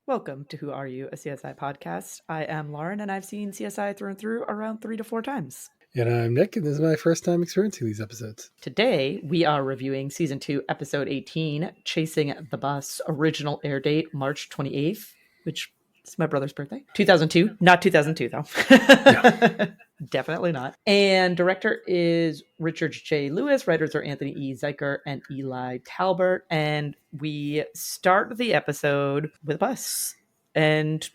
Welcome to Who Are You, a CSI podcast. I am Lauren, and I've seen CSI through and through around 3 to 4 times. And I'm Nick, and this is my first time experiencing these episodes. Today, we are reviewing Season 2, Episode 18, Chasing the Bus, original air date March 28th, which is my brother's birthday. 2002. Not 2002, though. No. Definitely not. And director is Richard J. Lewis. Writers are Anthony E. Zeiker and Eli Talbert. And we start the episode with a bus. And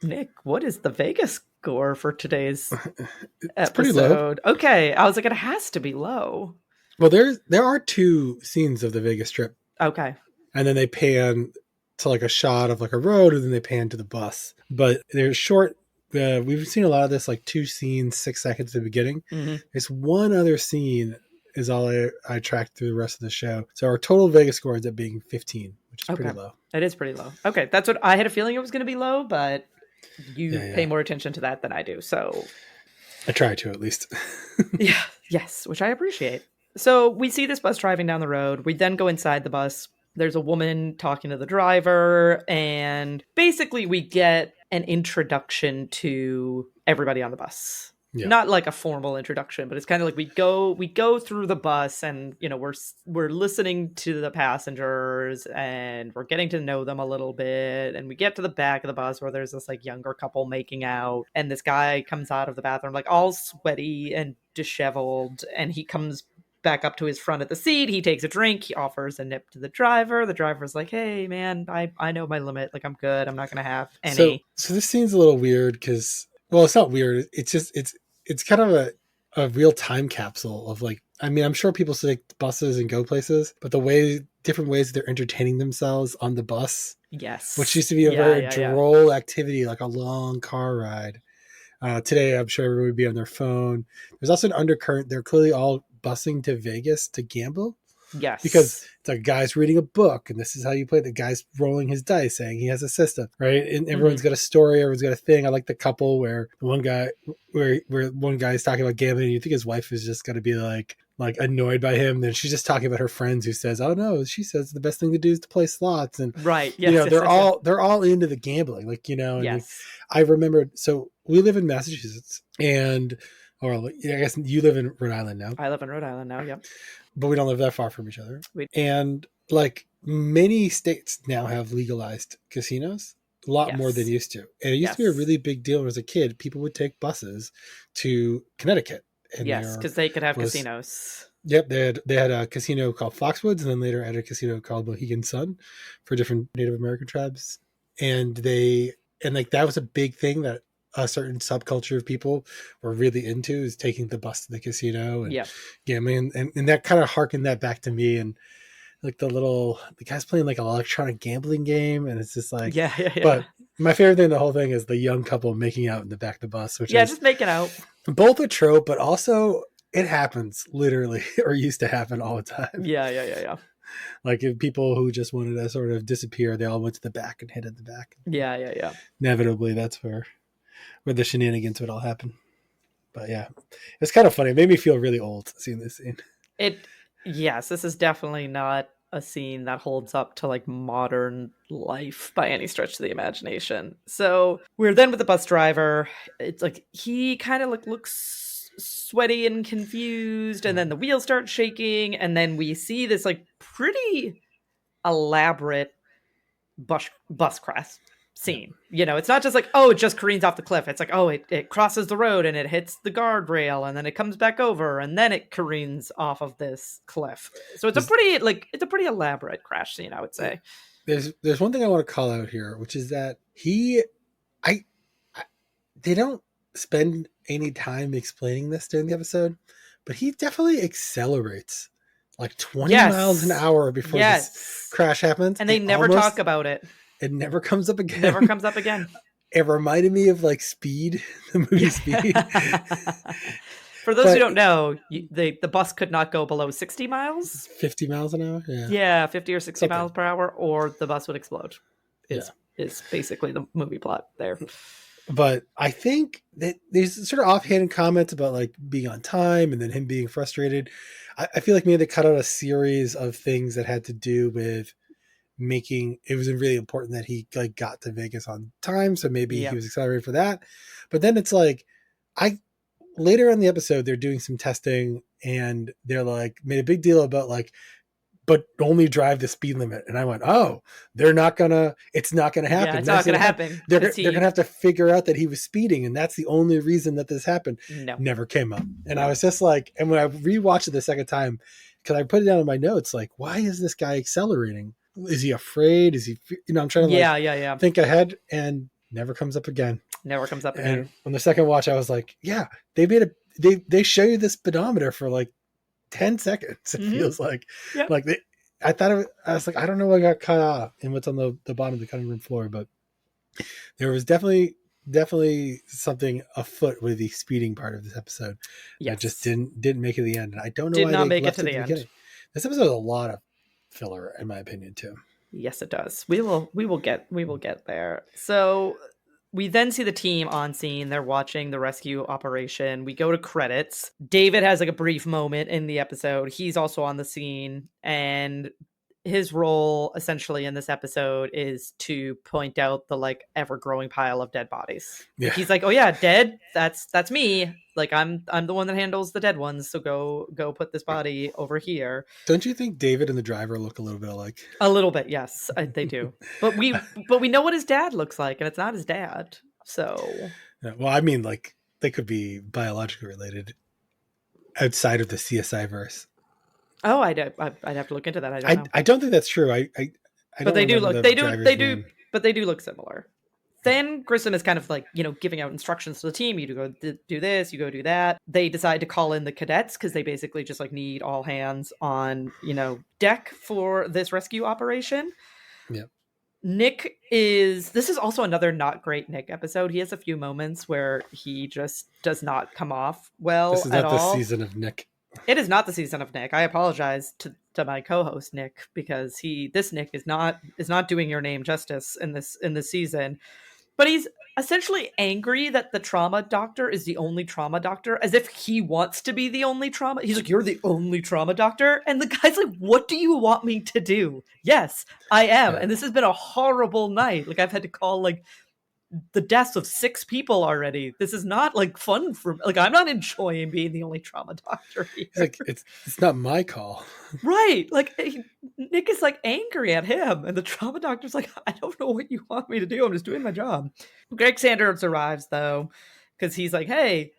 Nick, what is the Vegas score for today's episode? Pretty low. Okay, I was like, it has to be low. Well, there are two scenes of the Vegas Strip. Okay. And then they pan to like a shot of like a road, and then they pan to the bus. But they're short. We've seen a lot of this, like 2 scenes, 6 seconds at the beginning. Mm-hmm. There's one other scene is all I tracked through the rest of the show. So our total Vegas score ends up being 15, which is pretty low. It is pretty low. Okay, that's what I had a feeling it was going to be low, but you pay more attention to that than I do. So I try to, at least. Yes, which I appreciate. So we see this bus driving down the road. We then go inside the bus. There's a woman talking to the driver, and basically we get an introduction to everybody on the bus. Yeah. Not like a formal introduction, but it's kind of like we go through the bus, and we're listening to the passengers, and we're getting to know them a little bit, and we get to the back of the bus where there's this like younger couple making out, and this guy comes out of the bathroom like all sweaty and disheveled, and he comes back up to his front of the seat. He takes a drink. He offers a nip to the driver. The driver's like, "Hey, man, I know my limit. Like, I'm good. I'm not going to have any." So this scene's a little weird because, well, it's not weird. It's just, it's kind of a real time capsule of like, I mean, I'm sure people take buses and go places, but different ways they're entertaining themselves on the bus. Yes. Which used to be a very droll activity, like a long car ride. Today, I'm sure everyone would be on their phone. There's also an undercurrent. They're clearly all busing to Vegas to gamble. Yes. Because it's like a guy's reading a book, and this is how you play. The guy's rolling his dice, saying he has a system, right? And everyone's got a story. Everyone's got a thing. I like the couple where one guy is talking about gambling, and you think his wife is just going to be like annoyed by him. Then she's just talking about her friends who says, "Oh no," she says the best thing to do is to play slots. And right, yes, they're all into the gambling, like And yes. I remember. So we live in Massachusetts, or I guess you live in Rhode Island now. I live in Rhode Island now. Yep. But we don't live that far from each other. And like many states now have legalized casinos, a lot more than used to. And it used to be a really big deal. When I was a kid, people would take buses to Connecticut. And yes, because they could have casinos. Yep, they had a casino called Foxwoods, and then later had a casino called Mohegan Sun for different Native American tribes. And that was a big thing that a certain subculture of people were really into, is taking the bus to the casino and gambling, and that kind of harkened that back to me. And like the guy's playing like an electronic gambling game, and it's just like But my favorite thing in the whole thing is the young couple making out in the back of the bus, which is just making out. Both a trope, but also it happens literally, or used to happen all the time. Yeah. Like if people who just wanted to sort of disappear, they all went to the back and hid at the back. Yeah. Inevitably, that's where the shenanigans would all happen. But yeah, it's kind of funny. It made me feel really old seeing this scene. Yes, this is definitely not a scene that holds up to like modern life by any stretch of the imagination. So we're then with the bus driver. It's like he kind of like looks sweaty and confused, and then the wheels start shaking, and then we see this like pretty elaborate bus crash scene. It's not just like, oh, it just careens off the cliff. It's like, oh, it crosses the road and it hits the guardrail, and then it comes back over, and then it careens off of this cliff. So it's a pretty elaborate crash scene, I would say. There's one thing I want to call out here, which is that they don't spend any time explaining this during the episode, but he definitely accelerates like 20 miles an hour before this crash happens. And they never talk about it. It never comes up again. Never comes up again. It reminded me of like Speed, the movie Speed. For those who don't know, the bus could not go below 60 miles. 50 miles an hour? Yeah, 50 or 60 miles per hour, or the bus would explode. Is basically the movie plot there. But I think that there's sort of offhand comments about like being on time and then him being frustrated. I feel like maybe they cut out a series of things that had to do with making it was really important that he like got to Vegas on time, so maybe he Yep. was accelerated for that. But then it's like I later in the episode they're doing some testing and they're like made a big deal about like but only drive the speed limit. And I went, oh, it's not gonna Yeah, happen. it's That's not going gonna to happen. happen They're because they're gonna he, have to figure out that he was speeding, and that's the only reason that this happened. no, Never came up. And I no. was just like, and when I rewatched it the second time, because I put it down in my notes, like, why is this guy accelerating? Is he afraid? Is he, I'm trying to like Yeah, yeah, yeah. think ahead, and never comes up again. Never comes up And again. on the second watch, I was like, yeah, they made a they show you this speedometer for like 10 seconds. It Mm-hmm. feels like Yep. like they, I was like, I don't know what got cut off and what's on the bottom of the cutting room floor, but there was definitely something afoot with the speeding part of this episode that just Yes. didn't make it to the end. And I don't know Did why not they make it left to it at the the end. beginning. This episode has a lot of filler, in my opinion, too. Yes, it does. We will get there. So we then see the team on scene. They're watching the rescue operation. We go to credits. David has like a brief moment in the episode. He's also on the scene, and his role essentially in this episode is to point out the like ever growing pile of dead bodies. Yeah. He's like, "Oh yeah, dead. That's me. Like I'm the one that handles the dead ones. So go put this body over here." Don't you think David and the driver look a little bit alike? A little bit, yes, they do. But we know what his dad looks like, and it's not his dad. So Yeah, well, I mean, like they could be biologically related outside of the CSI verse. oh, I'd have to look into that. I don't know, I don't think that's true. I but don't they do remember look the they do driver's they do name. but they do look similar. Then Grissom is kind of like, giving out instructions to the team. You go do this, you go do that. They decide to call in the cadets because they basically just like need all hands on, deck for this rescue operation. Yeah. This is also another not great Nick episode. He has a few moments where he just does not come off This well is at not the all. season of Nick. It is not the season of Nick. I apologize to my co-host Nick because this Nick is not doing your name justice in this season. But he's essentially angry that the trauma doctor is the only trauma doctor, as if he wants to be the only trauma. He's like, "You're the only trauma doctor," and the guy's like, "What do you want me to do?" Yes, I am, Yeah. and this has been a horrible night. Like I've had to call like the deaths of 6 people already. This is not like fun for like I'm not enjoying being the only trauma doctor here. He's like, it's not my call. Right. Like Nick is like angry at him, and the trauma doctor's like, "I don't know what you want me to do. I'm just doing my job." Greg Sanders arrives though, because he's like, "Hey,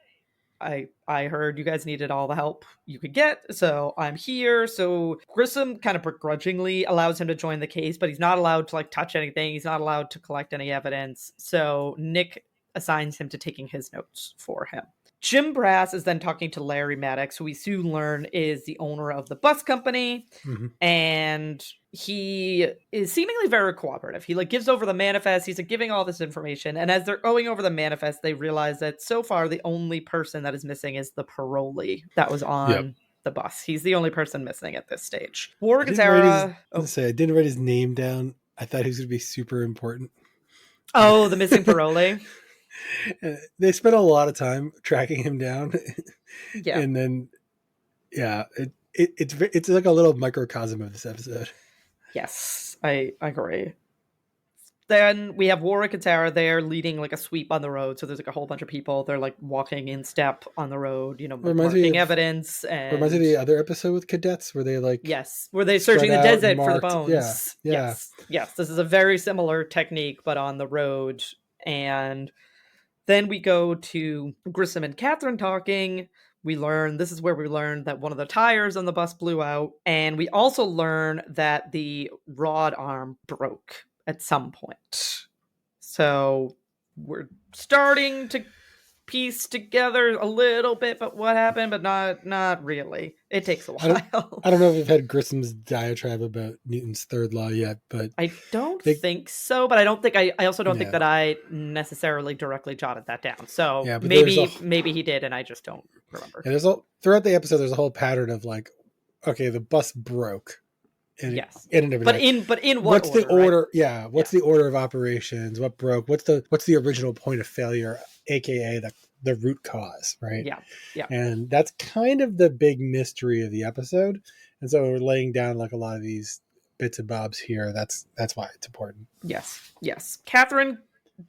I heard you guys needed all the help you could get, so I'm here." So Grissom kind of begrudgingly allows him to join the case, but he's not allowed to like touch anything. He's not allowed to collect any evidence. So Nick assigns him to taking his notes for him. Jim Brass is then talking to Larry Maddox, who we soon learn is the owner of the bus company, Mm-hmm. and he is seemingly very cooperative. He like gives over the manifest. He's like giving all this information, and as they're going over the manifest, they realize that so far the only person that is missing is the parolee that was on the bus. He's the only person missing at this stage. Warwick and Sarah. I didn't write his name down. I thought he was going to be super important. Oh, the missing parolee. They spent a lot of time tracking him down. Yeah. And then, yeah, it's like a little microcosm of this episode. Yes, I agree. Then we have Warwick and Sarah there leading like a sweep on the road. So there's like a whole bunch of people. They're like walking in step on the road, marking evidence. And reminds me of the other episode with cadets where they like were they searching the desert for the marked, bones? Yeah. Yes. This is a very similar technique, but on the road. And then we go to Grissom and Catherine talking. This is where we learn that one of the tires on the bus blew out. And we also learn that the rod arm broke at some point. So we're starting to piece together a little bit, but what happened, but not really. It takes a while. I don't know if you've had Grissom's diatribe about Newton's third law yet, but I don't think so, but I don't think I also don't think that I necessarily directly jotted that down. So maybe he did and I just don't remember. And throughout the episode there's a whole pattern of like, okay, the bus broke. And yes. But in what what's order, the order? Right? Yeah. What's the order of operations? What broke? What's the original point of failure, aka the root cause, right? Yeah. Yeah. And that's kind of the big mystery of the episode. And so we're laying down like a lot of these bits and bobs here. That's why it's important. Yes. Catherine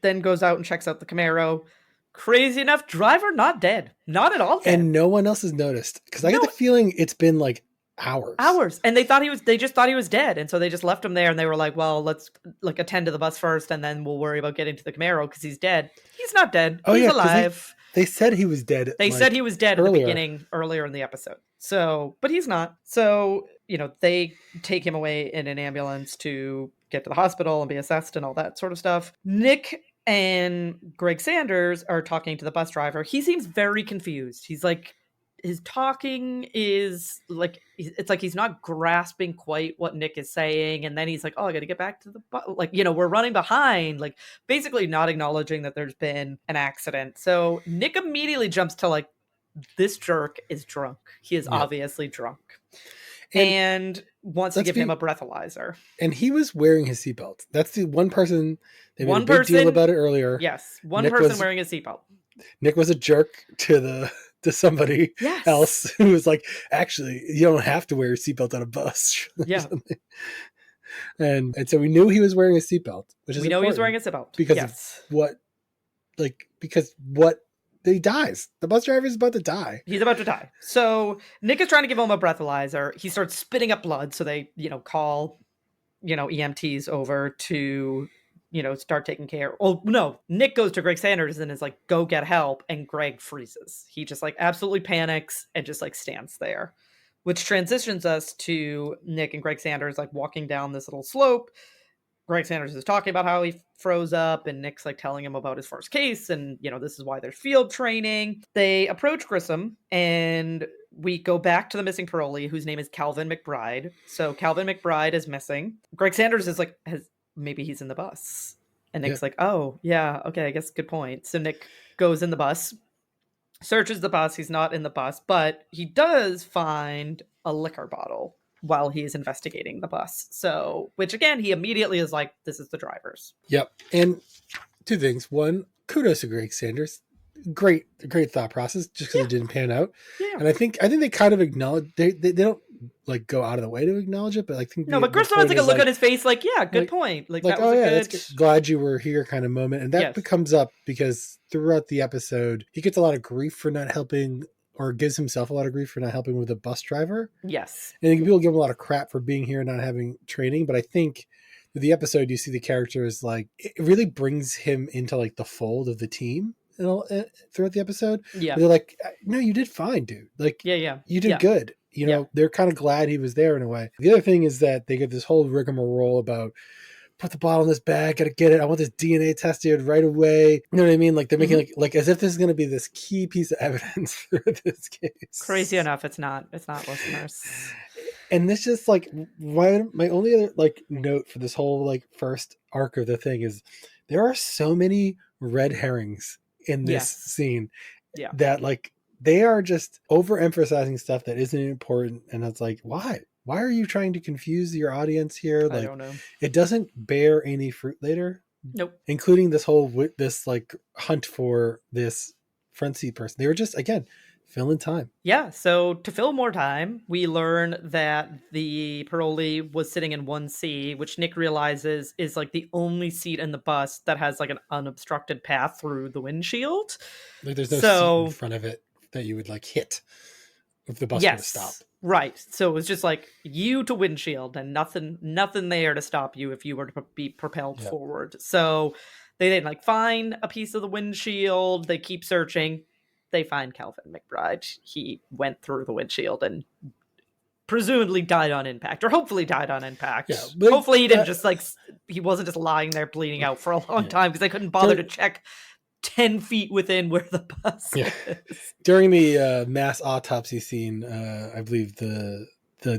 then goes out and checks out the Camaro. Crazy enough, driver not dead. Not at all dead. And no one else has noticed, because I get No, the feeling it's been like hours. hours. And they just thought he was dead. And so they just left him there and they were like, well, let's like attend to the bus first and then we'll worry about getting to the Camaro because he's dead. He's not dead. Oh He's yeah, alive. they said he was dead. They said he was dead earlier. at the beginning, earlier in the episode. So, but he's not. So, they take him away in an ambulance to get to the hospital and be assessed and all that sort of stuff. Nick and Greg Sanders are talking to the bus driver. He seems very confused. He's like, his talking is like, it's like he's not grasping quite what Nick is saying. And then he's like, oh, I got to get back to the bus. Like, we're running behind, like basically not acknowledging that there's been an accident. So Nick immediately jumps to like, this jerk is drunk. He is obviously drunk. And wants to give him a breathalyzer. And he was wearing his seatbelt. That's the one person they made a big deal about it earlier. Yes, one person wearing a seatbelt. Nick was a jerk to somebody else who was like, actually, you don't have to wear your seatbelt on a bus. Yeah. and so we knew he was wearing a seatbelt, which is we know he was wearing a seatbelt because he dies. The bus driver is about to die. He's about to die. So Nick is trying to give him a breathalyzer. He starts spitting up blood. So they, call, EMTs over to, start taking care. Oh, no. Nick goes to Greg Sanders and is like, go get help. And Greg freezes. He just like absolutely panics and just like stands there, which transitions us to Nick and Greg Sanders like walking down this little slope. Greg Sanders is talking about how he froze up and Nick's like telling him about his first case and, this is why there's field training. They approach Grissom and we go back to the missing parolee whose name is Calvin McBride. So Calvin McBride is missing. Greg Sanders is like, maybe he's in the bus. And Nick's like, oh, yeah, okay, I guess good point. So Nick goes in the bus, searches the bus. He's not in the bus, but he does find a liquor bottle while he's investigating the bus. So, which again, he immediately is like, this is the driver's. Yep. And two things. One, kudos to Greg Sanders. Great thought process just because it didn't pan out. Yeah. And I think they kind of acknowledge, they don't like go out of the way to acknowledge it, but I think but Grissom has like a look on his face like, yeah, good point. Like that was that's glad you were here kind of moment. And that comes up because throughout the episode, he gets a lot of grief for not helping, or gives himself a lot of grief for not helping with a bus driver. Yes. And people give him a lot of crap for being here and not having training. But I think with the episode, you see the character is like, it really brings him into like the fold of the team throughout the episode. Yeah. They're like, no, you did fine, dude. Like, you did good. They're kind of glad he was there in a way. The other thing is that they get this whole rigmarole about, put the bottle in this bag, gotta get it. I want this DNA tested right away. You know what I mean? Like they're making like as if this is going to be this key piece of evidence for this case. Crazy enough, it's not, listeners. And this just like my only other like note for this whole like first arc of the thing is there are so many red herrings in this scene that like they are just overemphasizing stuff that isn't important. And it's like, why? Why are you trying to confuse your audience here? Like, I don't know. It doesn't bear any fruit later. Nope. Including this like hunt for this front seat person. They were just, again, filling time. Yeah. So to fill more time, we learn that the parolee was sitting in 1C, which Nick realizes is like the only seat in the bus that has like an unobstructed path through the windshield. Like there's no seat in front of it that you would like hit if the bus were to stop. Right. So it was just like you to windshield and nothing there to stop you if you were to be propelled forward. So they then like find a piece of the windshield. They keep searching. They find Calvin McBride. He went through the windshield and presumably died on impact, or hopefully died on impact. Yeah, hopefully he didn't just like, he wasn't just lying there bleeding out for a long time because they couldn't bother to check 10 feet within where the bus is. During the mass autopsy scene, I believe the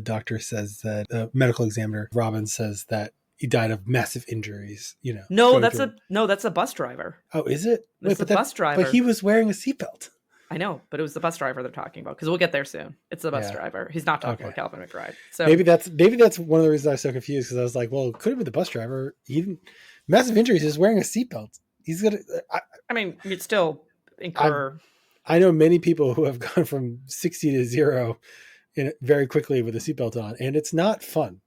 doctor says that the medical examiner Robbins says that he died of massive injuries. No, that's a bus driver. Oh, is it? Wait, but bus driver. But he was wearing a seatbelt. I know, but it was the bus driver they're talking about because we'll get there soon. It's the bus driver. He's not talking about Calvin McBride. So maybe that's one of the reasons I was so confused because I was like, well, it could have been the bus driver. Even massive injuries is wearing a seatbelt. He's gonna. I mean, you'd still incur. I know many people who have gone from 60 to 0 very quickly with a seatbelt on, and it's not fun.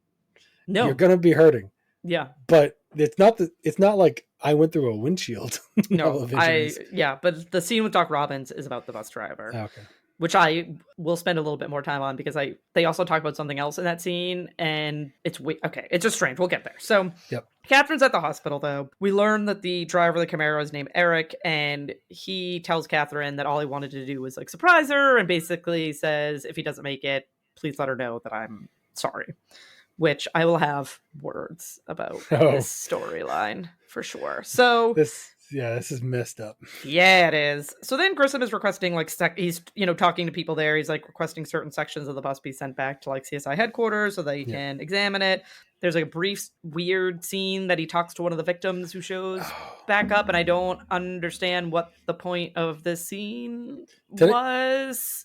You're No. gonna be hurting. Yeah. But it's not like I went through a windshield level No. of injuries. But the scene with Doc Robbins is about the bus driver, Okay. which I will spend a little bit more time on because they also talk about something else in that scene, and okay. It's just strange. We'll get there. So Yep. Catherine's at the hospital though. We learn that the driver of the Camaro is named Eric, and he tells Catherine that all he wanted to do was like surprise her, and basically says if he doesn't make it, please let her know that I'm sorry. Which I will have words about this Oh, storyline for sure. So this is messed up. yeah, it is. So then Grissom is requesting like he's talking to people there. He's like requesting certain sections of the bus be sent back to like CSI headquarters so that he can examine it. There's like a brief weird scene that he talks to one of the victims who shows back up, and I don't understand what the point of this scene was.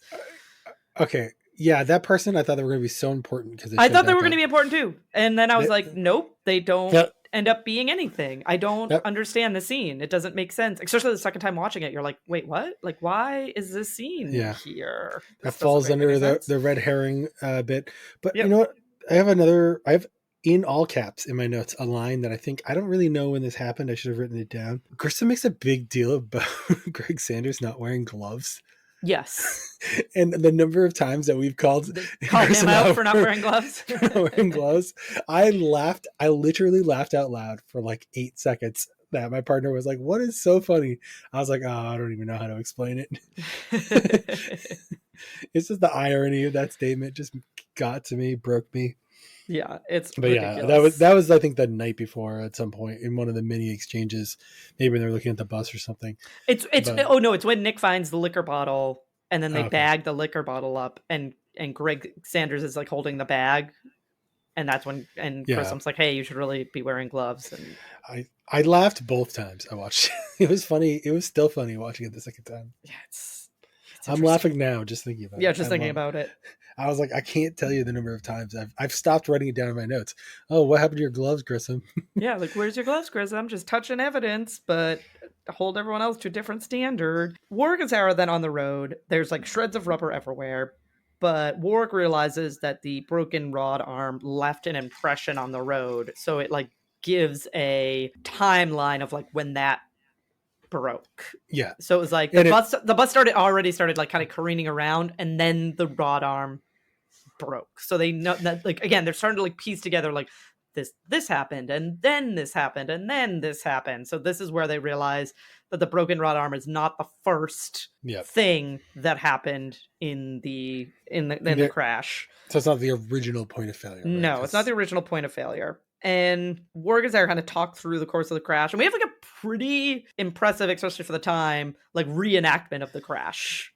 Okay. Yeah, that person, I thought they were going to be so important because I thought they were going to be important too. And then I was like, nope, they don't end up being anything. I don't understand the scene. It doesn't make sense. Especially the second time watching it, you're like, wait, what? Like, why is this scene here? That falls under the red herring bit. But you know what? I have in all caps in my notes a line that I don't really know when this happened. I should have written it down. Grissom makes a big deal about Greg Sanders not wearing gloves. Yes. And the number of times that we've called him out for not wearing gloves. I literally laughed out loud for like 8 seconds. That my partner was like, what is so funny? I was like, oh, I don't even know how to explain it. It's just the irony of that statement just got to me, broke me. Yeah, it's ridiculous. That was I think the night before at some point in one of the mini exchanges, maybe when they're looking at the bus or something. It's when Nick finds the liquor bottle and then they bag the liquor bottle up and Greg Sanders is like holding the bag, and that's when Grissom's like, hey, you should really be wearing gloves. And I laughed both times I watched it. It was funny. It was still funny watching it the second time. Yeah, it's I'm laughing now just thinking about it. Yeah, just thinking about it. I was like, I can't tell you the number of times I've stopped writing it down in my notes. Oh, what happened to your gloves, Grissom? Yeah, like, where's your gloves, Grissom? Just touching evidence, but hold everyone else to a different standard. Warwick and Sarah then on the road. There's like shreds of rubber everywhere, but Warwick realizes that the broken rod arm left an impression on the road, so it like gives a timeline of like when that broke. Yeah. So it was like the bus already started like kind of careening around, and then the rod arm broke. So they know that, like, again, they're starting to like piece together like this happened, and then this happened, and then this happened. So this is where they realize that the broken rod arm is not the first thing that happened in the crash. So it's not the original point of failure. Right? No, it's not the original point of failure. And Warwick and Sarah kind of talk through the course of the crash, and we have like a pretty impressive, especially for the time, like reenactment of the crash.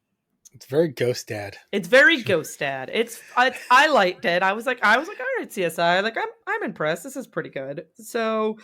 It's very Ghost Dad. It's very Ghost Dad. I liked it. I was like, all right, CSI. Like, I'm impressed. This is pretty good. So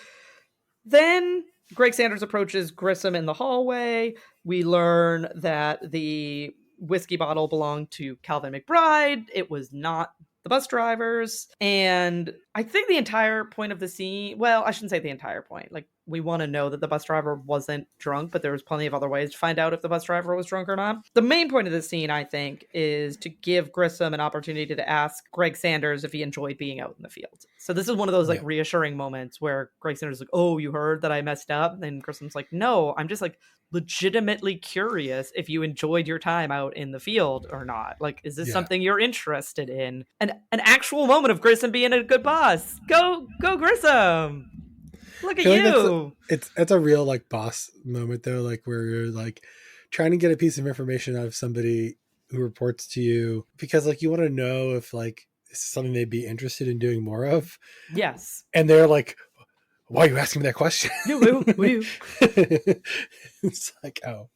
then Greg Sanders approaches Grissom in the hallway. We learn that the whiskey bottle belonged to Calvin McBride. It was not the bus drivers. And I think the entire point of the scene, well, I shouldn't say the entire point. Like, we want to know that the bus driver wasn't drunk, but there was plenty of other ways to find out if the bus driver was drunk or not. The main point of the scene, I think, is to give Grissom an opportunity to ask Greg Sanders if he enjoyed being out in the field. So this is one of those like reassuring moments where Greg Sanders is like, oh, you heard that I messed up? And Grissom's like, no, I'm just like legitimately curious if you enjoyed your time out in the field or not. Like, is this something you're interested in? An actual moment of Grissom being a good boss. Go Grissom. Look at you. That's a real like boss moment though, like where you're like trying to get a piece of information out of somebody who reports to you because like you want to know if like this is something they'd be interested in doing more of. Yes. And they're like, why are you asking me that question? It's like, oh,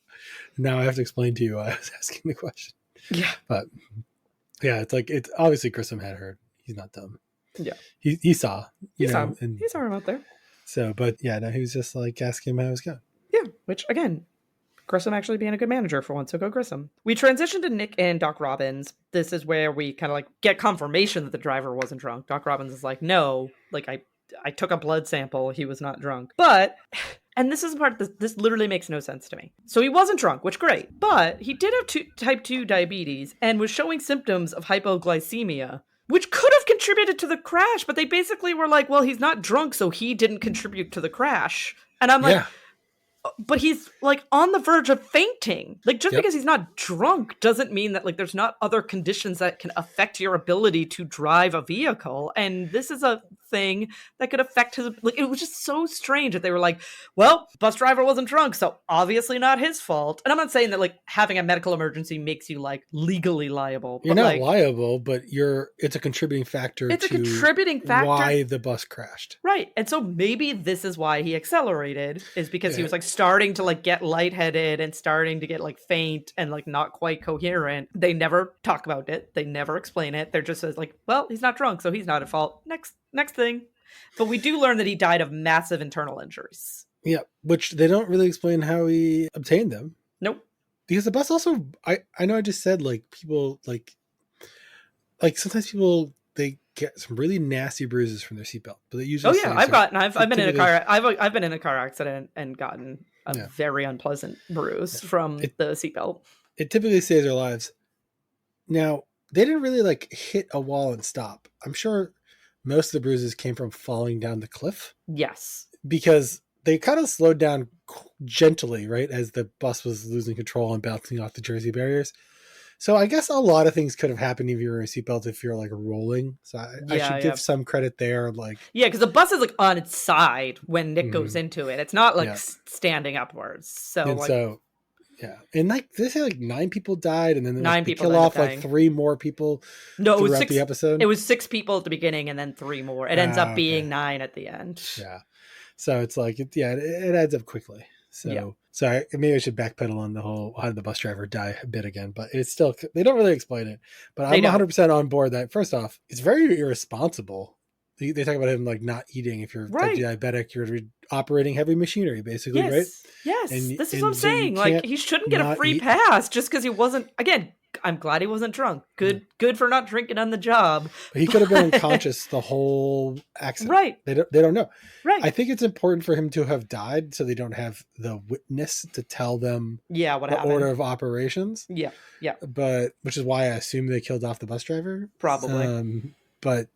now I have to explain to you why I was asking the question. Yeah. But yeah, it's obviously Grissom had heard. He's not dumb. Yeah. He saw. He saw him out there. So, but yeah, no, he was just like asking him how it was going. Yeah, which again, Grissom actually being a good manager for once, so go Grissom. We transition to Nick and Doc Robbins. This is where we kind of like get confirmation that the driver wasn't drunk. Doc Robbins is like, no, like I took a blood sample. He was not drunk. But, and this is the part this literally makes no sense to me. So he wasn't drunk, which great. But he did have type 2 diabetes and was showing symptoms of hypoglycemia, which could have contributed to the crash, but they basically were like, well, he's not drunk, so he didn't contribute to the crash. And I'm like, Yeah. but he's like on the verge of fainting. Like, just Yep. because he's not drunk doesn't mean that like there's not other conditions that can affect your ability to drive a vehicle. And this is a thing that could affect his, like, it was just so strange that they were like, well, bus driver wasn't drunk, so obviously not his fault. And I'm not saying that like having a medical emergency makes you like legally liable, You're but not like liable, but it's a contributing factor it's a to contributing factor. why the bus crashed. Right. And so maybe this is why he accelerated, is because he Yeah. was like starting to like get lightheaded and starting to get like faint and like not quite coherent. They never talk about it. They never explain it. They're just says like, well, he's not drunk, so he's not at fault. Next thing. But we do learn that he died of massive internal injuries. Yeah, which they don't really explain how he obtained them. Nope. Because the bus also, I know I just said like people like sometimes people they get some really nasty bruises from their seatbelt, but they Oh usually yeah, say I've been in a car I've been in a car accident and gotten a yeah, very unpleasant bruise from it, the seatbelt. it typically saves their lives. Now they didn't really like hit a wall and stop. I'm sure most of the bruises came from falling down the cliff Yes. because they kind of slowed down gently, right, as the bus was losing control and bouncing off the Jersey barriers. So I guess a lot of things could have happened if you were in a seatbelt if you're like rolling. So I should give some credit there. Like yeah, because the bus is like on its side when Nick goes into it. It's not like yeah. standing upwards. So And like so yeah, and like they say like 9 people died, and then like, 9 they people kill ended up off like dying. 3 more people No, it was throughout 6. the episode. It was 6 people at the beginning and then 3 more. It ends up being Okay. 9 at the end. Yeah, so it's like it adds up quickly. So maybe I should backpedal on the whole how did the bus driver die a bit again, but it's still they don't really explain it. But I'm 100% on board that first off, it's very irresponsible. They talk about him like not eating if you're right. type diabetic, you're operating heavy machinery basically, yes. right? Yes, and, this is and what I'm so saying. Like he shouldn't get a free pass just because he wasn't. Again, I'm glad he wasn't drunk. Good for not drinking on the job. But he could have been unconscious the whole accident. Right. They don't know. Right. I think it's important for him to have died so they don't have the witness to tell them what the happened. order of operations. Yeah. But which is why I assume they killed off the bus driver. Probably. But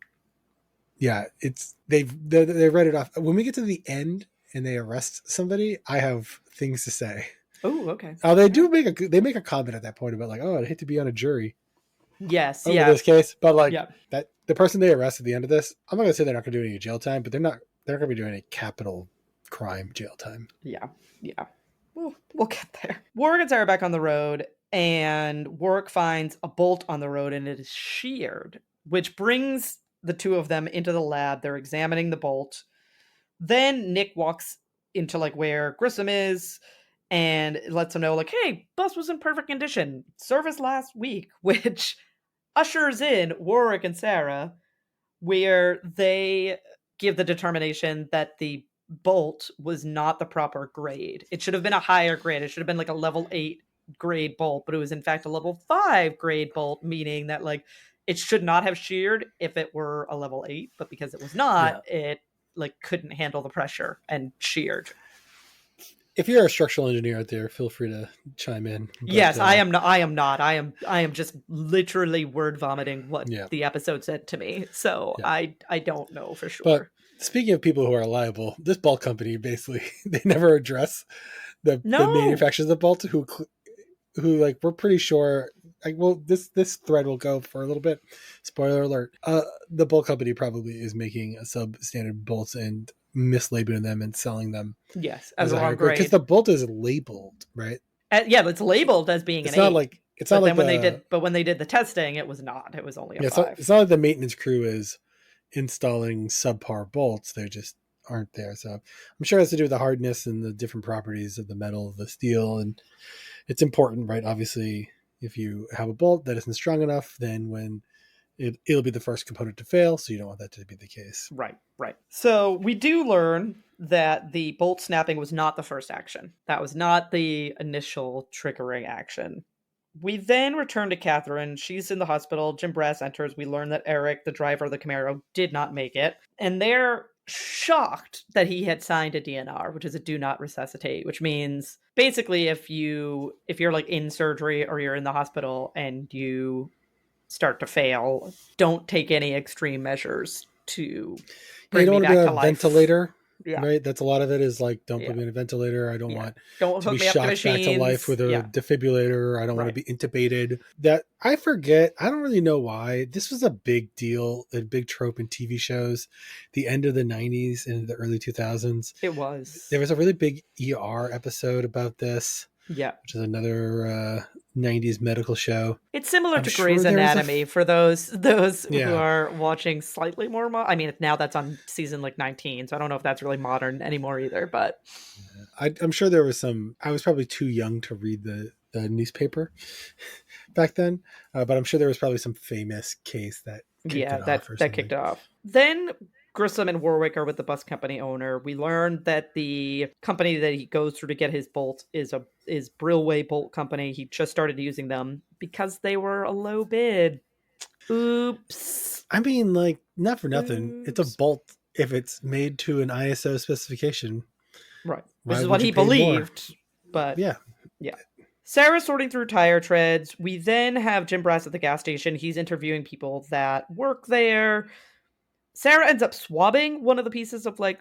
yeah, they read it off. When we get to the end and they arrest somebody, I have things to say. Oh, okay. They make a comment at that point about like, oh, I'd hate to be on a jury. Yes, over this case, but like that the person they arrest at the end of this, I'm not gonna say they're not gonna do any jail time, but they're gonna be doing any capital crime jail time. Yeah. We'll get there. Warwick and Sarah are back on the road, and Warwick finds a bolt on the road and it is sheared, which brings the two of them into the lab. They're examining the bolt. Then Nick walks into like where Grissom is and lets him know like, hey, bus was in perfect condition. Service last week, which ushers in Warwick and Sarah, where they give the determination that the bolt was not the proper grade. It should have been a higher grade. It should have been like a level 8 grade bolt, but it was in fact a level 5 grade bolt, meaning that like it should not have sheared if it were a level 8, but because it was not, it like couldn't handle the pressure and sheared. If you're a structural engineer out there, feel free to chime in. But, yes, I am not. I am just literally word vomiting what the episode said to me. So I don't know for sure. But speaking of people who are liable, this bolt company basically they never address the manufacturers of the bolt who like we're pretty sure. Like, well, this thread will go for a little bit. Spoiler alert: the bolt company probably is making a substandard bolts and mislabeling them and selling them. Yes, as a wrong grade. Because the bolt is labeled, right? It's labeled as being it's an not 8. Like it's not like when they did the testing, it was not. It was only a 5. It's not like the maintenance crew is installing subpar bolts. They just aren't there. So I'm sure it has to do with the hardness and the different properties of the metal, the steel, and it's important, right? Obviously, if you have a bolt that isn't strong enough, then when it'll be the first component to fail, so you don't want that to be the case. Right. So we do learn that the bolt snapping was not the first action. That was not the initial triggering action. We then return to Catherine. She's in the hospital. Jim Brass enters. We learn that Eric, the driver of the Camaro, did not make it. And they're shocked that he had signed a DNR, which is a do not resuscitate, which means basically if you're like in surgery or you're in the hospital and you start to fail, don't take any extreme measures to Yeah, you bring don't me want to be back on to a life. ventilator, Yeah. right? That's a lot of it is like, don't put Yeah. me in a ventilator. I don't Yeah. want Don't to be hook me up to shocked back to life machines. with a Yeah. defibrillator. I don't want to Right. be intubated. That I forget. I don't really know why. This was a big deal, a big trope in TV shows, the end of the 90s and the early 2000s. It was. There was a really big ER episode about this, Yeah. which is another 90s medical show. It's similar I'm to sure Grey's there was Anatomy for those who yeah. are watching slightly more. I mean, now that's on season like 19, so I don't know if that's really modern anymore either. But I'm sure there was some. I was probably too young to read the newspaper back then, but I'm sure there was probably some famous case that kicked yeah, it off or that kicked something. it off. Then Grissom and Warwick are with the bus company owner. We learned that the company that he goes through to get his bolt is Brillway Bolt Company. He just started using them because they were a low bid. Oops. I mean, like, not for nothing. It's a Oops. bolt if it's made to an ISO specification. Right. Which Why is what would you he pay more? believed. But Yeah. yeah. Sarah's sorting through tire treads. We then have Jim Brass at the gas station. He's interviewing people that work there. Sarah ends up swabbing one of the pieces of like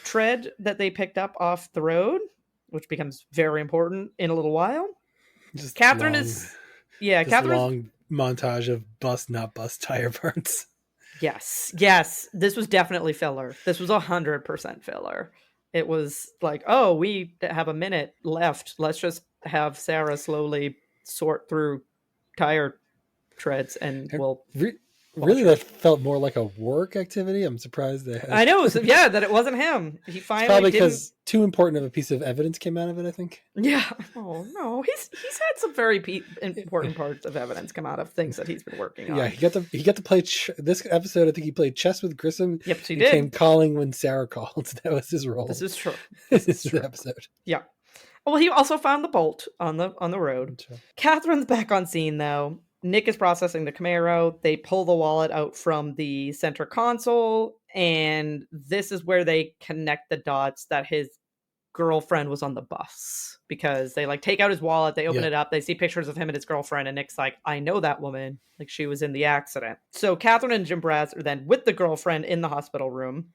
tread that they picked up off the road, which becomes very important in a little while. Just Catherine long, is, yeah, this Catherine's, long montage of bust not bust tire parts. yes, this was definitely filler. This was 100% filler. It was like, oh, we have a minute left. Let's just have Sarah slowly sort through tire treads and And we'll watch really, her. that felt more like a work activity. I'm surprised they had. I know, so yeah, that it wasn't him. He It's finally probably didn't. because too important of a piece of evidence came out of it, I think. Yeah. Oh no, he's had some very important parts of evidence come out of things that he's been working Yeah, on. he got to play this episode. I think he played chess with Grissom Yep, she and came did. calling when Sarah called. That was his This role is true. in This is this true. episode. Yeah. Well, he also found the bolt on the road. Catherine's back on scene though. Nick is processing the Camaro. They pull the wallet out from the center console, and this is where they connect the dots that his girlfriend was on the bus because they like take out his wallet, they open Yeah, it up, they see pictures of him and his girlfriend, and Nick's like, I know that woman. Like she was in the accident. So Catherine and Jim Brass are then with the girlfriend in the hospital room.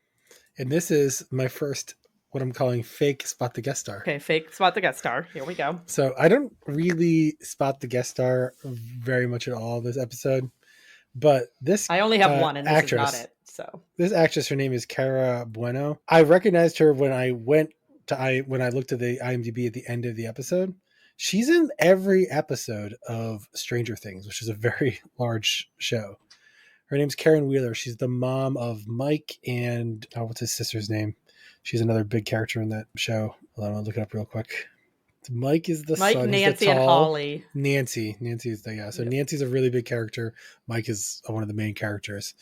and this is my first what I'm calling fake spot the guest star. Okay, fake spot the guest star. Here we go. So I don't really spot the guest star very much at all this episode, but this I only have one, and this is not actress, it. So this actress, her name is Cara Bueno. I recognized her when I when I looked at the IMDb at the end of the episode. She's in every episode of Stranger Things, which is a very large show. Her name's Karen Wheeler. She's the mom of Mike and what's his sister's name? She's another big character in that show. Hold on, I'll look it up real quick. Mike is the Mike, son. He's the Nancy, and tall. Holly. Nancy is the So Yep. Nancy's a really big character. Mike is one of the main characters.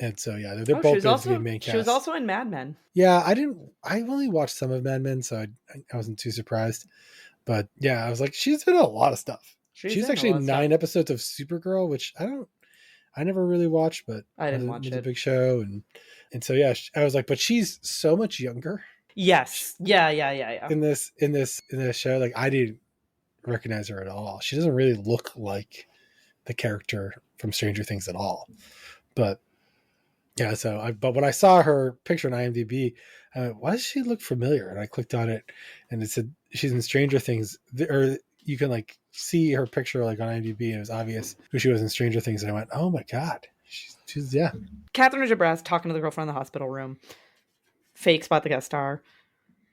And so yeah, they're Oh, both going to be main cast. she was also in Mad Men. Yeah, I only watched some of Mad Men, so I wasn't too surprised. But yeah, I was like, she's been in a lot of stuff. She's actually 9 episodes of Supergirl, which I never really watched, but I didn't watch it was it. a big show, and so yeah, I was like, but she's so much younger. Yes. Yeah. In this show, like I didn't recognize her at all. She doesn't really look like the character from Stranger Things at all. But yeah, but when I saw her picture on IMDb, I went, why does she look familiar? And I clicked on it, and it said she's in Stranger Things, or you can like see her picture like on IMDb, and it was obvious who she was in Stranger Things. And I went, oh my god, she's yeah. Catherine and Jabras talking to the girlfriend in the hospital room. Fake spot the guest star.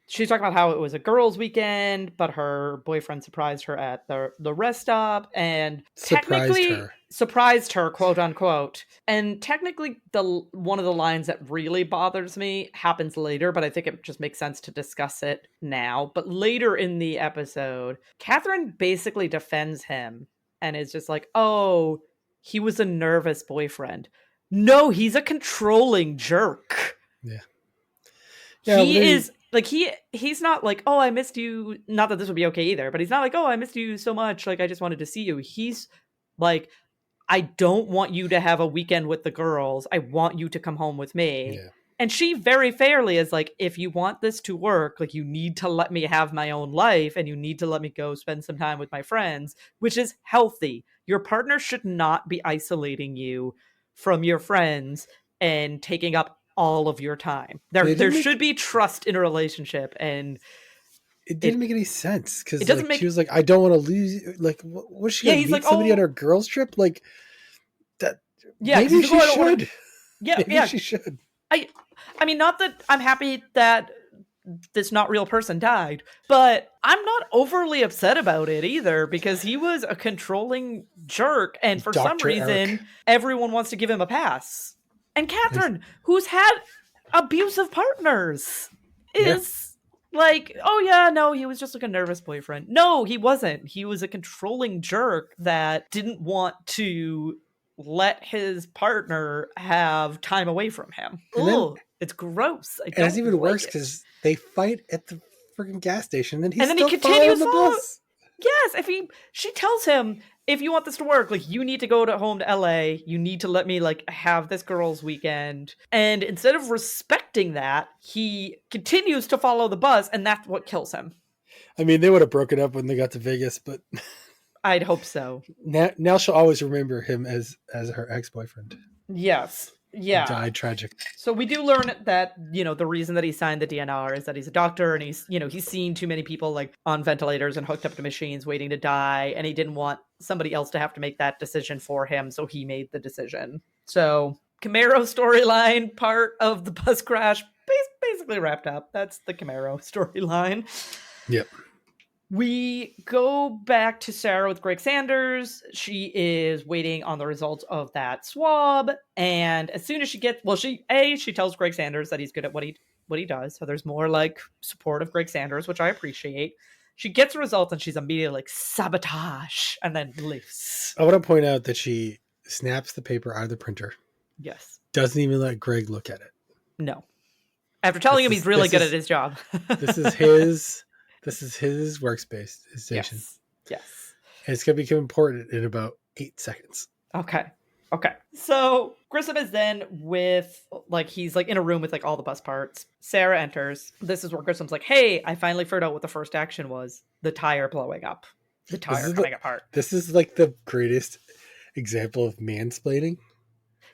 She's talking about how it was a girls' weekend, but her boyfriend surprised her at the rest stop and surprised her, quote unquote. And technically, one of the lines that really bothers me happens later, but I think it just makes sense to discuss it now. But later in the episode, Catherine basically defends him and is just like, "Oh, he was a nervous boyfriend." No, he's a controlling jerk. Yeah, he is like he's not like, oh, I missed you. Not that this would be okay either, but he's not like, oh, I missed you so much. Like I just wanted to see you. He's like, I don't want you to have a weekend with the girls. I want you to come home with me. Yeah. And she very fairly is like, if you want this to work, like, you need to let me have my own life and you need to let me go spend some time with my friends, which is healthy. Your partner should not be isolating you from your friends and taking up all of your time. But There should be trust in a relationship, and it didn't it make any sense it because doesn't like she make. was like, I don't want to lose you. Like, was she Yeah, gonna he's like, meet somebody on oh her girls trip? Like that? yeah, because Maybe he's like, oh, she I don't want to. should. Yeah, Maybe yeah. she should. I I mean, not that I'm happy that this not real person died, but I'm not overly upset about it either, because he was a controlling jerk, and for some Dr. Eric. reason everyone wants to give him a pass. And He's- Catherine, who's had abusive partners, Yeah. is like, oh yeah, no, he was just like a nervous boyfriend. No, he wasn't. He was a controlling jerk that didn't want to let his partner have time away from him. And then Ugh, it's gross. I and it's don't even like worse it. because they fight at the freaking gas station and he's And then he still continues following the follow. bus. Yes, she tells him, if you want this to work, like, you need to go to home to LA. You need to let me, like, have this girls' weekend. And instead of respecting that, he continues to follow the bus, and that's what kills him. I mean, they would have broken up when they got to Vegas, but I'd hope so. now she'll always remember him as her ex-boyfriend. Yes. He Yeah. died tragic. So we do learn that, the reason that he signed the DNR is that he's a doctor, and he's seen too many people, like, on ventilators and hooked up to machines waiting to die, and he didn't want somebody else to have to make that decision for him, so he made the decision. So Camaro storyline part of the bus crash basically wrapped up. That's the Camaro storyline. Yep. We go back to Sarah with Greg Sanders. She is waiting on the results of that swab, and as soon as she gets, she tells Greg Sanders that he's good at what he does. So there's more, like, support of Greg Sanders, which I appreciate. She gets the results and she's immediately like, sabotage, and then leaves. I want to point out that she snaps the paper out of the printer. Yes. Doesn't even let Greg look at it. No. After telling him he's really good at his job. This is his workspace, his station. Yes. And it's going to become important in about 8 seconds. Okay. So Grissom is then with, like, he's like in a room with, like, all the bus parts. Sarah enters. This is where Grissom's like, hey, I finally figured out what the first action was. The tire blowing up. The tire coming apart. This is like the greatest example of mansplaining.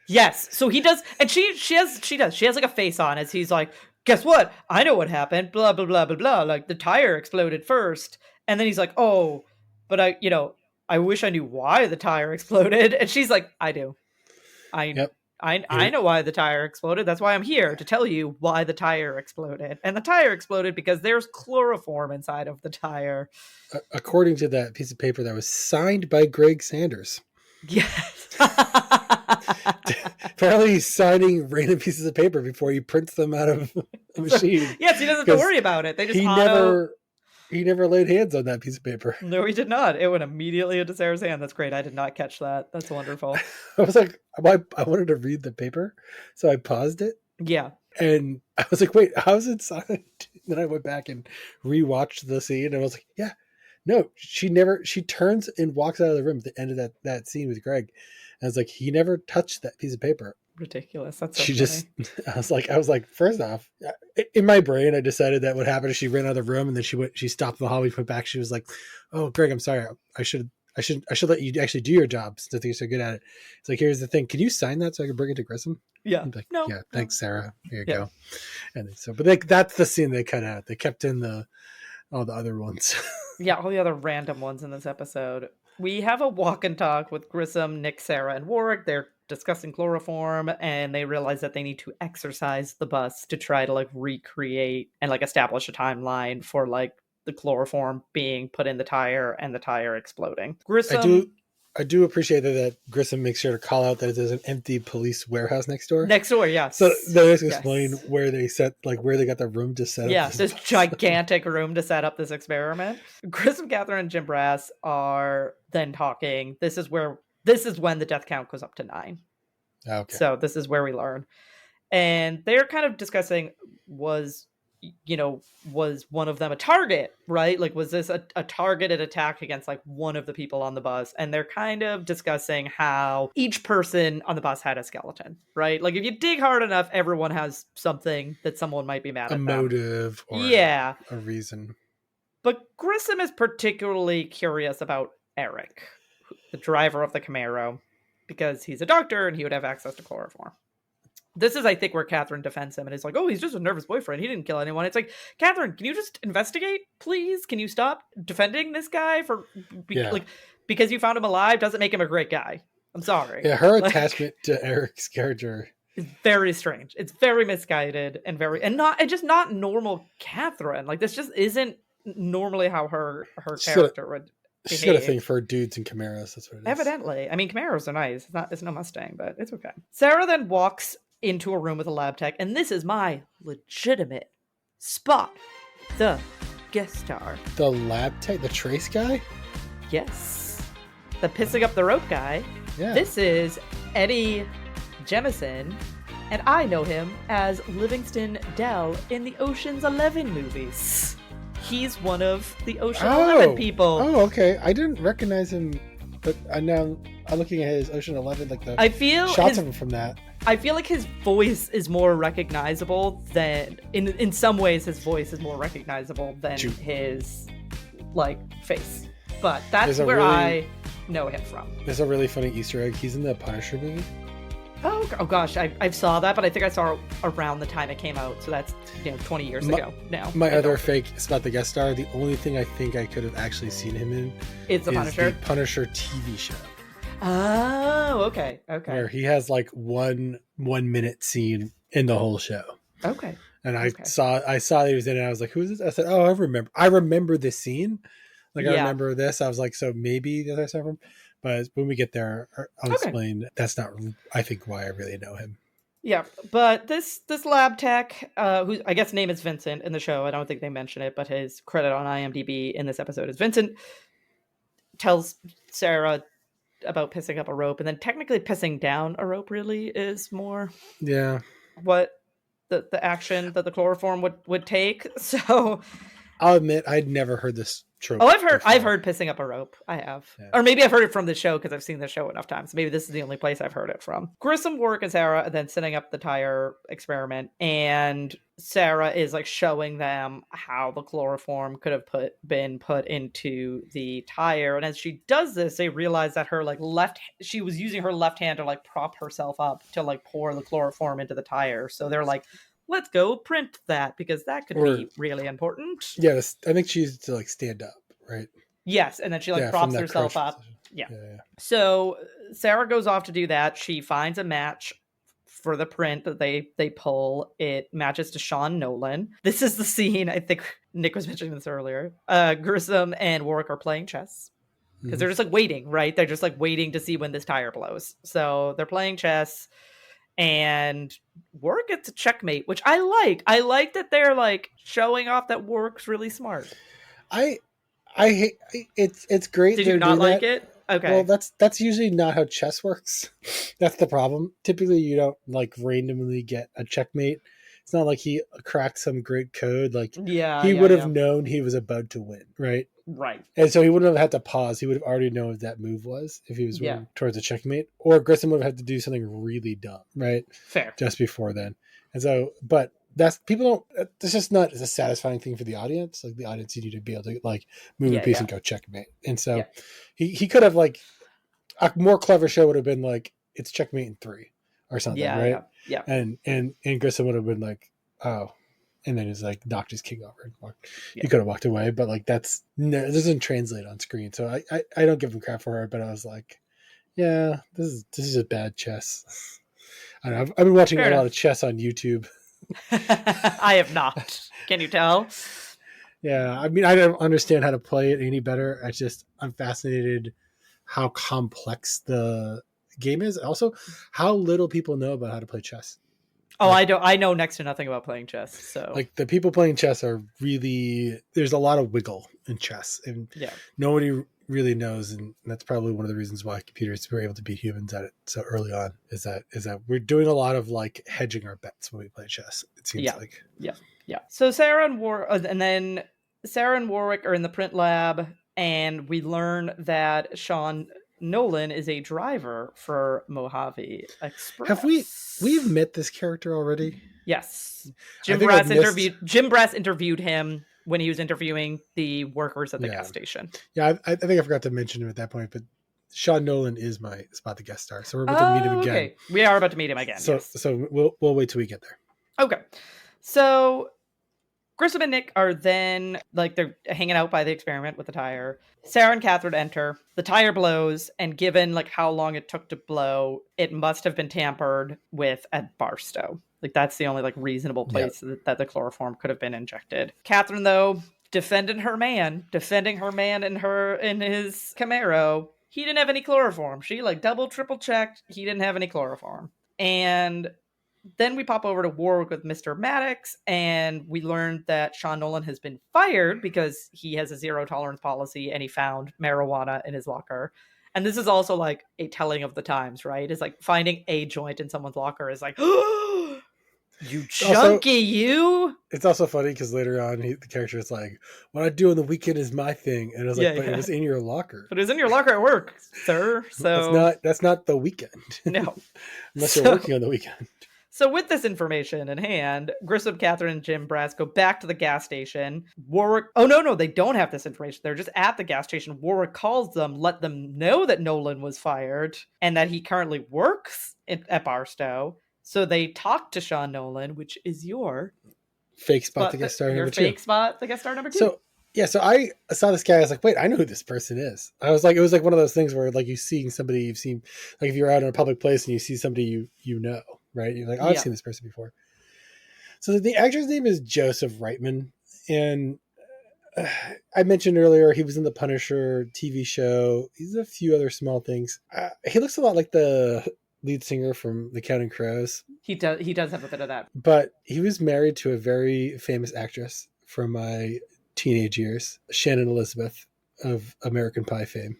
Yes. So he does, and she has like a face on as he's like, guess what? I know what happened. Blah, blah, blah, blah, blah. Like, the tire exploded first. And then he's like, oh, but I wish I knew why the tire exploded. And she's like, I do. I know why the tire exploded. That's why I'm here, to tell you why the tire exploded. And the tire exploded because there's chloroform inside of the tire. According to that piece of paper that was signed by Greg Sanders. Yes. Apparently he's signing random pieces of paper before he prints them out of a machine. Yes, he doesn't have to worry about it. They just he never laid hands on that piece of paper. No, he did not. It went immediately into Sarah's hand. That's great. I did not catch that. That's wonderful. I was like, I wanted to read the paper, so I paused it. Yeah. And I was like, wait, how's it signed? Then I went back and rewatched the scene, and I was like, yeah, no, she turns and walks out of the room at the end of that scene with Greg. And I was like, he never touched that piece of paper. Ridiculous. That's so she funny. just, I was like, first off, in my brain, I decided that what happened is she ran out of the room, and then she stopped in the hallway, went back. She was like, oh, Greg, I'm sorry. I should let you actually do your job since I think you're so good at it. It's like, here's the thing. Can you sign that so I can bring it to Grissom? Yeah. Like, no. Yeah. Thanks, Sarah. Here you go. And so, but that's the scene they cut out. They kept in all the other ones. Yeah. All the other random ones in this episode. We have a walk and talk with Grissom, Nick, Sarah, and Warwick. They're discussing chloroform, and they realize that they need to exercise the bus to try to, like, recreate and, like, establish a timeline for, like, the chloroform being put in the tire and the tire exploding. Grissom, I do appreciate that Grissom makes sure to call out that there's an empty police warehouse next door. Yes. So they just explain where they got the room to set up. Yeah, this gigantic room to set up this experiment. Grissom, Catherine, and Jim Brass are then talking. This is when the death count goes up to 9. Okay. So this is where we learn. And they're kind of discussing, was was one of them a target, right? Like, was this a targeted attack against like one of the people on the bus? And they're kind of discussing how each person on the bus had a skeleton, right? Like, if you dig hard enough, everyone has something that someone might be mad A at them. motive or Yeah. a reason. But Grissom is particularly curious about Eric, the driver of the Camaro, because he's a doctor and he would have access to chloroform. This is, I think, where Catherine defends him and is like, oh, he's just a nervous boyfriend. He didn't kill anyone. It's like, Catherine, can you just investigate, please? Can you stop defending this guy because you found him alive doesn't make him a great guy. I'm sorry. Yeah, her attachment to Eric's character is very strange. It's very misguided and just not normal Catherine. Like, this just isn't normally how her character would. She's got a thing for dudes and Camaros. That's what it is. Evidently. I mean, Camaros are nice. It's no Mustang, but it's okay. Sarah then walks into a room with a lab tech, and this is my legitimate spot. The guest star. The lab tech? The trace guy? Yes. The pissing up the rope guy. Yeah. This is Eddie Jemison, and I know him as Livingston Dell in the Ocean's 11 movies. He's one of the Ocean 11 people. Oh, okay. I didn't recognize him, but now I'm looking at his Ocean 11, like the shots of him from that. I feel like his voice is more recognizable than, in some ways, his voice is more recognizable than his, like, face. But that's where I know him from. There's a really funny Easter egg. He's in the Punisher movie. Oh gosh, I saw that, but I think I saw it around the time it came out, so that's 20 years ago now. My other fake spot the guest star, the only thing I think I could have actually seen him in is the Punisher TV show. Oh, okay. Where he has like one minute scene in the whole show. Okay. And I saw that he was in it, and I was like, who is this? I said, oh, I remember this scene. Like, I remember this. I was like, so maybe the other stuff from. But when we get there, I'll explain. That's not, I think, why I really know him. Yeah, but this lab tech, whose I guess name is Vincent in the show. I don't think they mention it, but his credit on IMDb in this episode is Vincent. Tells Sarah about pissing up a rope, and then technically pissing down a rope really is more what the action that the chloroform would take. So I'll admit I'd never heard this trope. Oh, I've heard pissing up a rope. I have. Yeah. Or maybe I've heard it from the show because I've seen the show enough times. Maybe this is the only place I've heard it from. Grissom, Warwick, and Sarah and then setting up the tire experiment, and Sarah is like showing them how the chloroform could have been put into the tire. And as she does this, they realize that her she was using her left hand to like prop herself up to like pour the chloroform into the tire. So they're like, let's go print that because that could be really important. Yes, I think she used to like stand up, right? Yes, and then she like props herself up. Yeah. So Sarah goes off to do that. She finds a match for the print that they pull. It matches to Sean Nolan. This is the scene, I think Nick was mentioning this earlier. Grissom and Warwick are playing chess. Because they're just like waiting, right? They're just like waiting to see when this tire blows. So they're playing chess. And Warwick gets a checkmate, which I like. I like that they're like showing off that Warwick's really smart. I hate it's great. Did you not like it? Okay. Well, that's usually not how chess works. That's the problem. Typically, you don't like randomly get a checkmate. It's not like he cracked some great code. Like he would have known he was about to win, right? Right. And so he wouldn't have had to pause. He would have already known what that move was if he was moving towards a checkmate. Or Grissom would have had to do something really dumb, right? Fair. Just before then. And so, but that's just not a satisfying thing for the audience. Like the audience, you need to be able to like move a piece and go checkmate. And so he could have like a more clever show would have been like it's checkmate in 3 or something, right? Yeah. And Grissom would have been like, oh, and then he's like knocked his king over and walked. He could have walked away, but like this doesn't translate on screen. So I don't give him crap for her, but I was like, yeah, this is a bad chess. I don't know, I've been watching a lot of chess on YouTube. I have not. Can you tell? Yeah, I mean, I don't understand how to play it any better. I'm fascinated how complex the game is. Also, how little people know about how to play chess. Oh, I know next to nothing about playing chess. So, like the people playing chess are really there's a lot of wiggle in chess, and nobody really knows, and that's probably one of the reasons why computers were able to beat humans at it so early on. Is that we're doing a lot of like hedging our bets when we play chess. It seems like Yeah. So and then Sarah and Warwick are in the print lab, and we learn that Sean Nolan is a driver for Mojave Have we've Express. met this character already? Yes. I think I've missed. Jim Brass interviewed him when he was interviewing the workers at the Yeah, gas station. yeah. I think I forgot to mention him at that point, but Sean Nolan is my spot the guest star, so we're about to meet him Oh, again. okay. We are about to meet him again. So Yes. so we'll wait till we get there. Okay. So Grissom and Nick are then like they're hanging out by the experiment with the tire. Sarah and Catherine enter. The tire blows, and given like how long it took to blow, it must have been tampered with at Barstow. Like that's the only like reasonable Yeah. place that the chloroform could have been injected. Catherine, though, defending her man in his Camaro. He didn't have any chloroform. She like double, triple checked. He didn't have any chloroform. And then we pop over to Warwick with Mr. Maddox, and we learned that Sean Nolan has been fired because he has a zero tolerance policy and he found marijuana in his locker. And this is also like a telling of the times, right? It's like finding a joint in someone's locker is like, oh, you junkie, you. It's also funny because later on, the character is like, "What I do on the weekend is my thing," and I was like, "But it was in your locker." But it was in your locker at work, sir. So that's not the weekend. No, unless you're working on the weekend. So with this information in hand, Grissom, Catherine, and Jim Brass go back to the gas station. Warwick... Oh, no, they don't have this information. They're just at the gas station. Warwick calls them, let them know that Nolan was fired and that he currently works at Barstow. So they talk to Sean Nolan, which is your... Fake spot the guest star number 2. Your fake spot the guest star number 2. So I saw this guy. I was like, wait, I know who this person is. I was like, it was like one of those things where like you seeing somebody you've seen, like if you're out in a public place and you see somebody you know, right? You're like, oh, I've seen this person before. So the actor's name is Joseph Reitman, and I mentioned earlier he was in the Punisher TV show. He's a few other small things. He looks a lot like the lead singer from The Counting Crows. He does have a bit of that. But he was married to a very famous actress from my teenage years, Shannon Elizabeth of American Pie fame.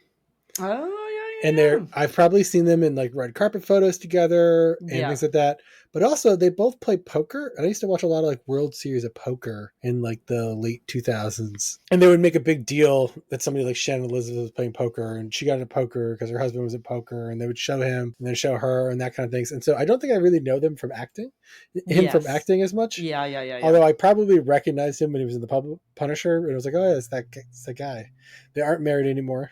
Oh, yeah. And I've probably seen them in like red carpet photos together and things like that. But also they both play poker. And I used to watch a lot of like World Series of Poker in like the late 2000s. And they would make a big deal that somebody like Shannon Elizabeth was playing poker and she got into poker because her husband was at poker, and they would show him and then show her and that kind of things. And so I don't think I really know them from acting, from acting as much. Yeah. Although I probably recognized him when he was in the Punisher, and I was like, oh yeah, it's that guy. They aren't married anymore,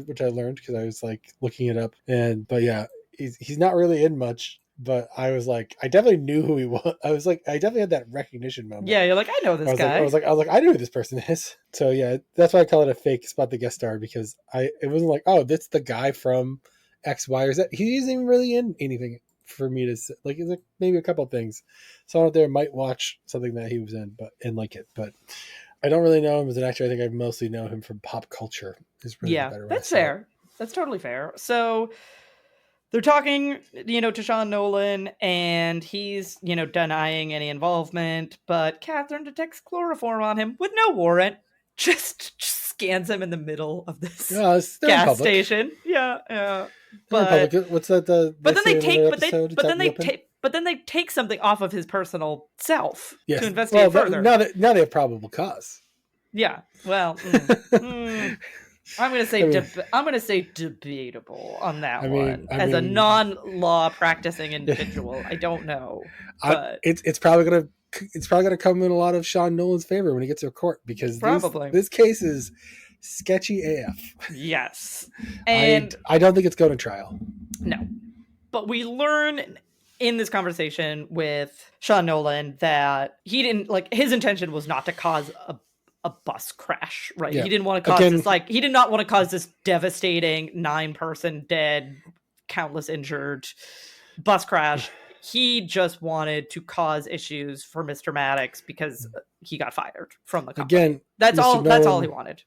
which I learned because I was like looking it up. But yeah, he's not really in much. But I was like, I definitely knew who he was. I was like, I definitely had that recognition moment. Yeah, you're like, I know this guy. I was like, I know who this person is. So yeah, that's why I call it a fake spot the guest star, because it wasn't like, oh, that's the guy from X, Y, or Z. He isn't even really in anything for me to like. It's like maybe a couple of things. Someone out there might watch something that he was in, and like it, but I don't really know him as an actor. I think I mostly know him from pop culture. Is really the better way. That's fair. That's totally fair. So they're talking, to Sean Nolan, and he's, denying any involvement, but Catherine detects chloroform on him with no warrant. Just scans him in the middle of this gas station. Yeah. But what's that? But then they take something off of his personal self to investigate further. Now they have probable cause. Yeah. Well, I'm going to say debatable on that one. As a non-law practicing individual, I don't know. But it's probably gonna come in a lot of Sean Nolan's favor when he gets to court, because this case is sketchy AF. Yes, and I don't think it's going to trial. No, but we learn in this conversation with Sean Nolan that he didn't his intention was not to cause a bus crash, right? Yeah. He didn't want to cause he did not want to cause this devastating 9-person dead, countless injured bus crash. He just wanted to cause issues for Mr. Maddox because he got fired from the company. Again, that's all he wanted.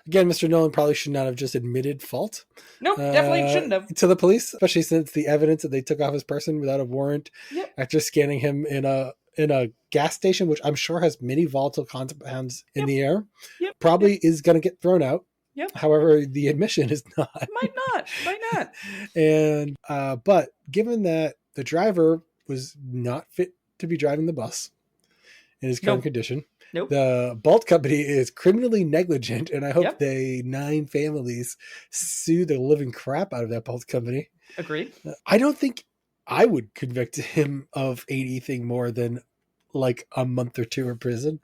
Again, Mr. Nolan probably should not have just admitted fault. No, definitely shouldn't have. To the police, especially since the evidence that they took off his person without a warrant after scanning him in a gas station, which I'm sure has many volatile compounds in the air, probably is going to get thrown out. Yep. However, the admission is not. Might not. And but given that the driver was not fit to be driving the bus, in his current Nope. condition. Nope. The Bolt Company is criminally negligent, and I hope Yep. they 9 families sue the living crap out of that Bolt Company. Agreed. I don't think I would convict him of anything more than like a month or 2 in prison.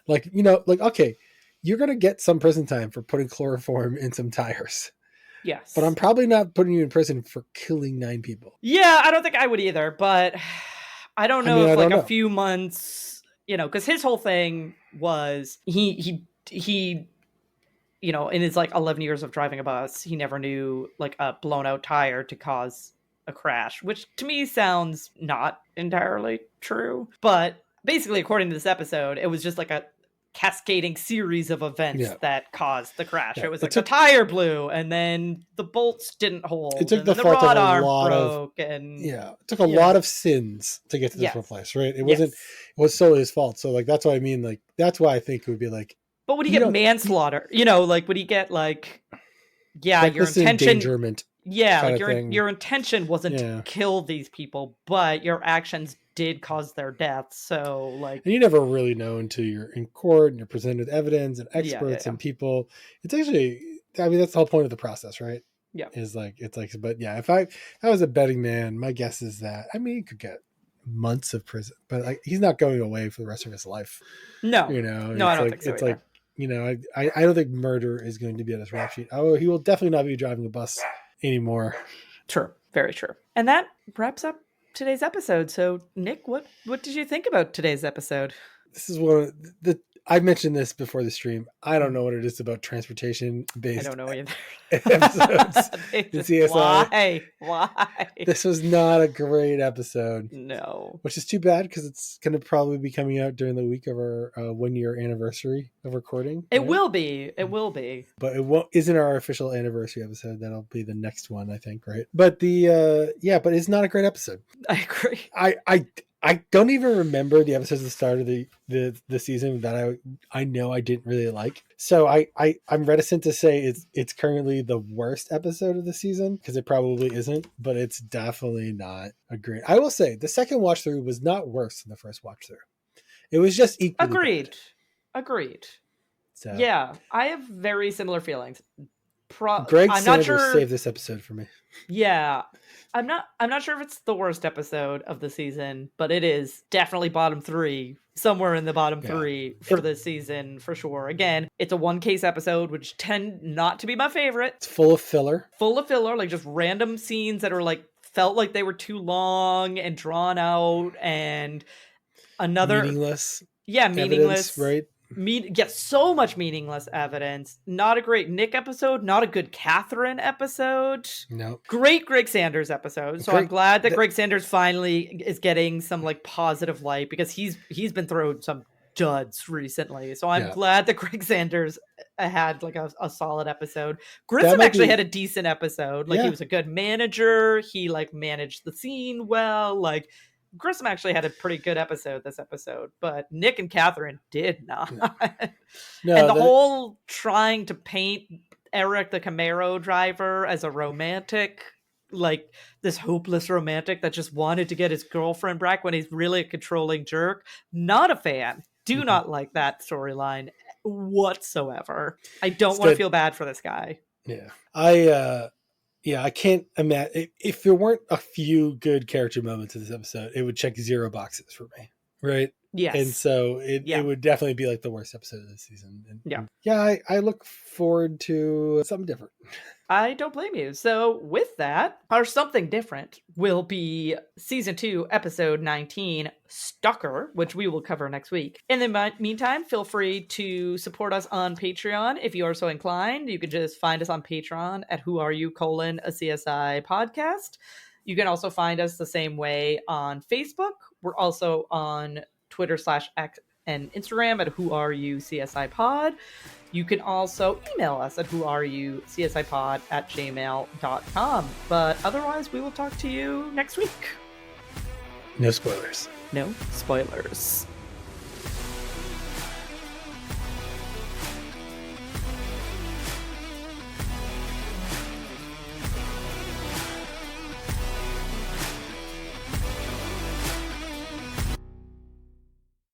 Like, okay, you're going to get some prison time for putting chloroform in some tires. Yes. But I'm probably not putting you in prison for killing 9 people. Yeah, I don't think I would either, but I don't know if like a few months, because his whole thing was he in his like 11 years of driving a bus, he never knew like a blown out tire to cause a crash, which to me sounds not entirely true. But basically, according to this episode, it was just like a cascading series of events that caused the crash. It was like the tire blew, and then the bolts didn't hold. It took and the then fault rod of a arm lot broke, it took a lot of sins to get to this one place, right? It was solely his fault. So like that's what I mean. Like that's why I think it would be like. But would he get manslaughter? Like would he get like, your intention endangerment? Yeah, like your intention wasn't to kill these people, but your actions did cause their deaths. So like, and you never really know until you're in court and you're presented with evidence and experts and people. It's actually, I mean, that's the whole point of the process, right? Yeah, but yeah, if I was a betting man, my guess is that he could get months of prison, but like he's not going away for the rest of his life. No, no, I don't think so. It's either. I don't think murder is going to be on his rap sheet. Oh, he will definitely not be driving a bus anymore. True. Very true. And that wraps up today's episode. So Nick, what did you think about today's episode? This is one of I mentioned this before the stream. I don't know what it is about transportation based. I don't know either. Episodes. The CSI. Why? This was not a great episode. No. Which is too bad because it's going to probably be coming out during the week of our 1-year anniversary of recording. It will be. It will be. But it isn't our official anniversary episode. That'll be the next one, I think, right? But but it's not a great episode. I agree. I don't even remember the episodes at the start of the season that I know I didn't really like. So I'm reticent to say it's currently the worst episode of the season because it probably isn't, but it's definitely not a great. I will say the second watch through was not worse than the first watch through. It was just equally bad. Agreed. So yeah, I have very similar feelings. Greg Sanders saved this episode for me. Yeah. I'm not sure if it's the worst episode of the season, but it is definitely bottom 3, somewhere in the bottom 3 for this season for sure. Again, it's a one case episode, which tend not to be my favorite. It's full of filler, like just random scenes that are like felt like they were too long and drawn out, and another meaningless. Yeah, meaningless, right? So much meaningless evidence. Not a great Nick episode. Not a good Catherine episode. No. Great Greg Sanders episode. So I'm glad that Greg Sanders finally is getting some like positive light because he's been throwing some duds recently. So I'm glad that Greg Sanders had like a solid episode. Grissom actually had a decent episode. Like he was a good manager. He like managed the scene well. Like Grissom actually had a pretty good episode this episode, but Nick and Catherine did not. No, and the whole trying to paint Eric the Camaro driver as a romantic, like this hopeless romantic that just wanted to get his girlfriend back when he's really a controlling jerk. Not a fan. Do not like that storyline whatsoever. I don't want to feel bad for this guy. Yeah. I can't imagine if there weren't a few good character moments in this episode, it would check 0 boxes for me, right? Yes. And so it would definitely be like the worst episode of this season. And I look forward to something different. I don't blame you. So with that, our something different will be season 2, episode 19, Stalker, which we will cover next week. In the meantime, feel free to support us on Patreon if you are so inclined. You can just find us on Patreon at Who Are You, a CSI podcast. You can also find us the same way on Facebook. We're also on Twitter/X and Instagram at Who Are You CSI Pod. You can also email us at whoareyouscsi@gmail.com. But otherwise, we will talk to you next week. No spoilers. No spoilers.